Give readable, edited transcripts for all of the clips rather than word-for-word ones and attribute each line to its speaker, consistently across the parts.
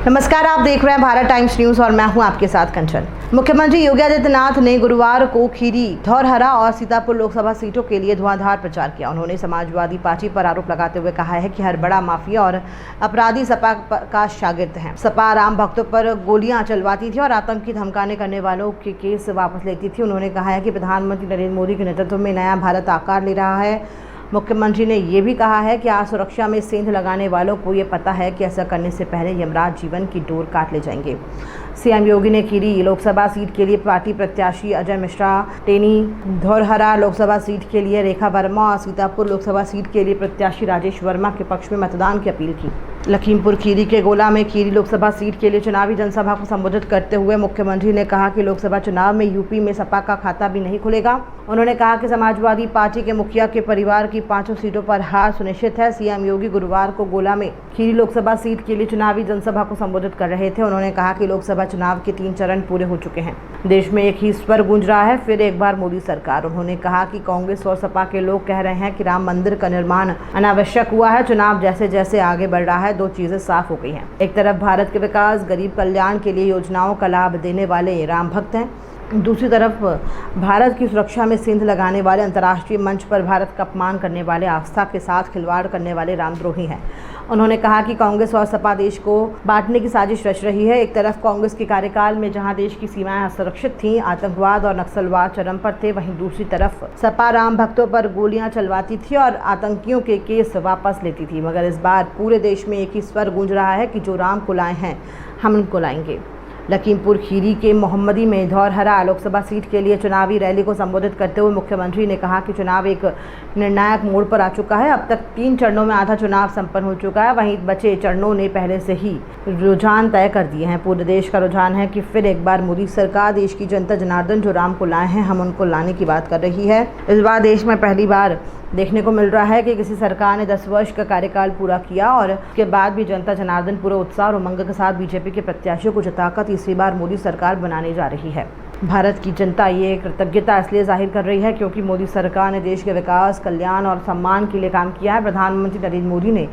Speaker 1: नमस्कार, आप देख रहे हैं भारत टाइम्स न्यूज और मैं हूं आपके साथ कंचन। मुख्यमंत्री योगी आदित्यनाथ ने गुरुवार को खीरी, धौरहरा और सीतापुर लोकसभा सीटों के लिए धुआंधार प्रचार किया। उन्होंने समाजवादी पार्टी पर आरोप लगाते हुए कहा है कि हर बड़ा माफिया और अपराधी सपा का शागिर्द है। सपा राम भक्तों पर गोलियां चलवाती थी और आतंकी धमकाने करने वालों के केस वापस लेती थी। उन्होंने कहा है कि प्रधानमंत्री नरेंद्र मोदी के नेतृत्व में नया भारत आकार ले रहा है। मुख्यमंत्री ने ये भी कहा है कि आज सुरक्षा में सेंध लगाने वालों को ये पता है कि ऐसा करने से पहले यमराज जीवन की डोर काट ले जाएंगे। सीएम योगी ने खीरी लोकसभा सीट के लिए पार्टी प्रत्याशी अजय मिश्रा, टेनी, धौरहरा लोकसभा सीट के लिए रेखा वर्मा और सीतापुर लोकसभा सीट के लिए प्रत्याशी राजेश वर्मा के पक्ष में मतदान की अपील की। लखीमपुर खीरी के गोला में खीरी लोकसभा सीट के लिए चुनावी जनसभा को संबोधित करते हुए मुख्यमंत्री ने कहा कि लोकसभा चुनाव में यूपी में सपा का खाता भी नहीं खुलेगा। उन्होंने कहा कि समाजवादी पार्टी के मुखिया के परिवार की 5 सीटों पर हार सुनिश्चित है। सीएम योगी गुरुवार को गोला में खीरी लोकसभा सीट के लिए चुनावी जनसभा को संबोधित कर रहे थे। उन्होंने कहा कि लोकसभा चुनाव के 3 चरण पूरे हो चुके हैं। देश में एक ही स्वर गूंज रहा है, फिर एक बार मोदी सरकार। उन्होंने कहा कि कांग्रेस और सपा के लोग कह रहे हैं कि राम मंदिर का निर्माण अनावश्यक हुआ है। चुनाव जैसे जैसे आगे बढ़ रहा है, 2 चीजें साफ हो गई हैं। एक तरफ भारत के विकास, गरीब कल्याण के लिए योजनाओं का लाभ देने वाले राम भक्त हैं, दूसरी तरफ भारत की सुरक्षा में सेंध लगाने वाले, अंतर्राष्ट्रीय मंच पर भारत का अपमान करने वाले, आस्था के साथ खिलवाड़ करने वाले रामद्रोही हैं। उन्होंने कहा कि कांग्रेस और सपा देश को बांटने की साजिश रच रही है। एक तरफ कांग्रेस के कार्यकाल में जहां देश की सीमाएं असुरक्षित थीं, आतंकवाद और नक्सलवाद चरम पर थे, वहीं दूसरी तरफ सपा राम भक्तों पर गोलियां चलवाती थी और आतंकियों के केस वापस लेती थी। मगर इस बार पूरे देश में एक ही स्वर गूंज रहा है कि जो राम को लाए हैं, हम उनको लाएंगे। लखीमपुर खीरी के मोहम्मदी में धौरहरा लोकसभा सीट के लिए चुनावी रैली को संबोधित करते हुए मुख्यमंत्री ने कहा कि चुनाव एक निर्णायक मोड़ पर आ चुका है। अब तक 3 चरणों में आधा चुनाव संपन्न हो चुका है, वहीं बचे चरणों ने पहले से ही रुझान तय कर दिए हैं। पूरे देश का रुझान है कि फिर एक बार मोदी सरकार, देश की जनता जनार्दन जो राम को लाए हैं, हम उनको लाने की बात कर रही है। इस बार देश में पहली बार देखने को मिल रहा है कि किसी सरकार ने 10 वर्ष का कार्यकाल पूरा किया और उसके बाद भी जनता जनार्दन पूरे उत्साह और उमंग के साथ बीजेपी के प्रत्याशियों को जिताकर तीसरी बार मोदी सरकार बनाने जा रही है। भारत की जनता ये कृतज्ञता इसलिए जाहिर कर रही है क्योंकि मोदी सरकार ने देश के विकास, कल्याण और सम्मान के लिए काम किया है। प्रधानमंत्री नरेंद्र मोदी ने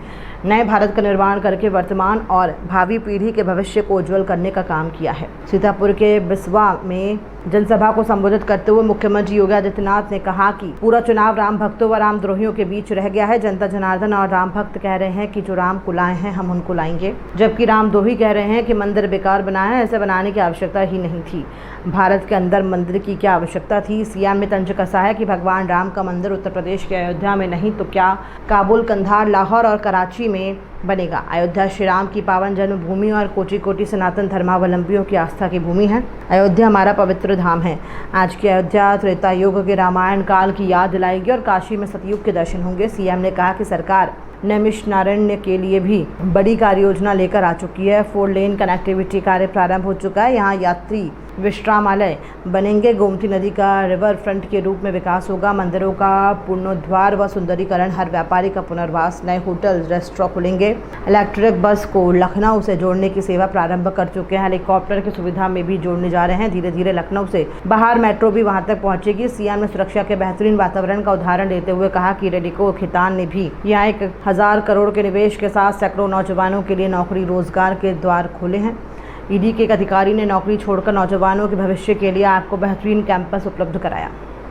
Speaker 1: नए भारत का निर्माण करके वर्तमान और भावी पीढ़ी के भविष्य को उज्जवल करने का काम किया है। सीतापुर के बिस्वा में जनसभा को संबोधित करते हुए मुख्यमंत्री योगी आदित्यनाथ ने कहा कि पूरा चुनाव राम भक्तों व रामद्रोहियों के बीच रह गया है। जनता जनार्दन और राम भक्त कह रहे हैं कि जो राम को लाए हैं, हम उनको लाएंगे, जबकि रामद्रोही कह रहे हैं कि मंदिर बेकार बनाया है, ऐसे बनाने की आवश्यकता ही नहीं थी। भारत के अंदर मंदिर की क्या आवश्यकता थी? सीएम ने तंज कसा है कि भगवान राम का मंदिर उत्तर प्रदेश के अयोध्या में नहीं तो क्या काबुल, कंधार, लाहौर और कराची में बनेगा। अयोध्या श्री राम की पावन जन्मभूमि और कोटि कोटि सनातन धर्मावलंबियों की आस्था की भूमि है। अयोध्या हमारा पवित्र धाम है। आज की अयोध्या त्रेता युग के रामायण काल की याद दिलाएगी और काशी में सतयुग के दर्शन होंगे। सीएम ने कहा कि सरकार नैमिषारण्य के लिए भी बड़ी कार्य योजना लेकर आ चुकी है। 4 लेन कनेक्टिविटी कार्य प्रारंभ हो चुका है। यहाँ यात्री विश्रामालय बनेंगे। गोमती नदी का रिवर फ्रंट के रूप में विकास होगा। मंदिरों का पुनरुद्धार व सुंदरीकरण, हर व्यापारी का पुनर्वास, नए होटल रेस्टोरेंट खुलेंगे। इलेक्ट्रिक बस को लखनऊ से जोड़ने की सेवा प्रारंभ कर चुके हैं। हेलीकॉप्टर की सुविधा में भी जोड़ने जा रहे हैं। धीरे धीरे लखनऊ से बाहर मेट्रो भी वहां तक पहुंचेगी। सीएम ने सुरक्षा के बेहतरीन वातावरण का उदाहरण देते हुए कहा कि रेडिको खितान ने भी यहाँ 1000 करोड़ के निवेश के साथ सैकड़ों नौजवानों के लिए नौकरी रोजगार के द्वार खोले हैं। ईडी के एक अधिकारी ने नौकरी छोड़कर नौजवानों के भविष्य के लिए आपको बेहतरीन कैंपस उपलब्ध कराया।